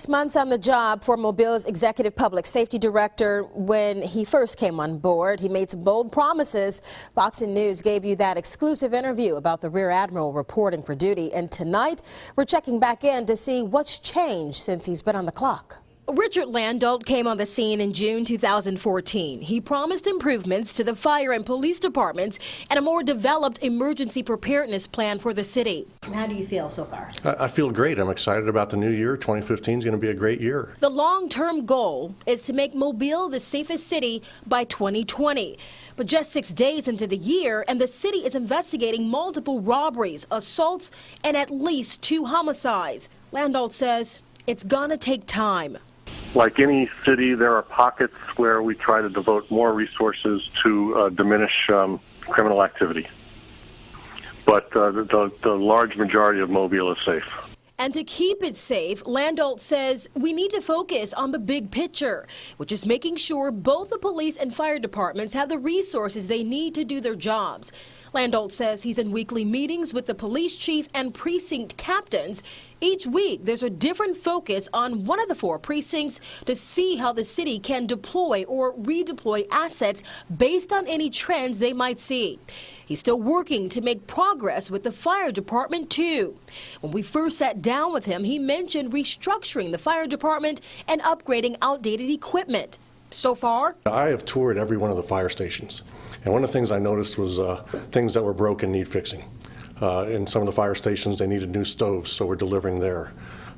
6 months on the job for Mobile's executive public safety director. When he first came on board, he made some bold promises. Fox News gave you that exclusive interview about the Rear Admiral reporting for duty. And tonight, we're checking back in to see what's changed since he's been on the clock. Richard Landolt came on the scene in June 2014. He promised improvements to the fire and police departments and a more developed emergency preparedness plan for the city. How do you feel so far? I feel great. I'm excited about the new year. 2015 is going to be a great year. The long-term goal is to make Mobile the safest city by 2020. But just 6 days into the year, and the city is investigating multiple robberies, assaults, and at least 2 homicides. Landolt says it's gonna take time. Like any city, there are pockets where we try to devote more resources to diminish criminal activity. But the large majority of Mobile is safe. And to keep it safe, Landolt says we need to focus on the big picture, which is making sure both the police and fire departments have the resources they need to do their jobs. Landolt says he's in weekly meetings with the police chief and precinct captains. Each week, there's a different focus on one of the 4 precincts to see how the city can deploy or redeploy assets based on any trends they might see. He's still working to make progress with the fire department, too. When we first sat down with him, he mentioned restructuring the fire department and upgrading outdated equipment. So far, I have toured every one of the fire stations, and one of the things I noticed was things that were broken need fixing. In some of the fire stations, they needed new stoves, so we're delivering there.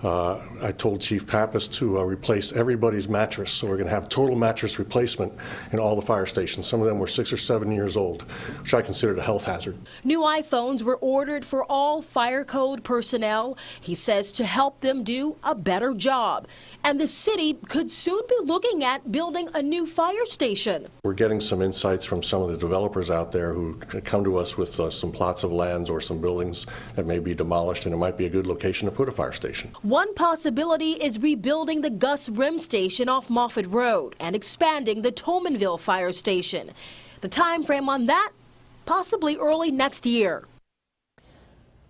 I told Chief Pappas to replace everybody's mattress, so we're going to have total mattress replacement in all the fire stations. Some of them were 6 or 7 years old, which I considered a health hazard. New iPhones were ordered for all fire code personnel, he says, to help them do a better job. And the city could soon be looking at building a new fire station. We're getting some insights from some of the developers out there who come to us with some plots of lands or some buildings that may be demolished, and it might be a good location to put a fire station. One possibility is rebuilding the Gus Rim station off Moffett Road and expanding the Tomanville fire station. The time frame on that, possibly early next year.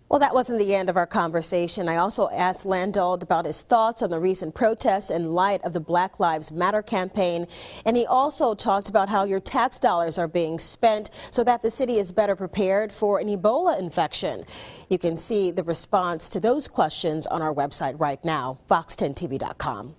Well, that wasn't the end of our conversation. I also asked Landolt about his thoughts on the recent protests in light of the Black Lives Matter campaign. And he also talked about how your tax dollars are being spent so that the city is better prepared for an Ebola infection. You can see the response to those questions on our website right now, fox10tv.com.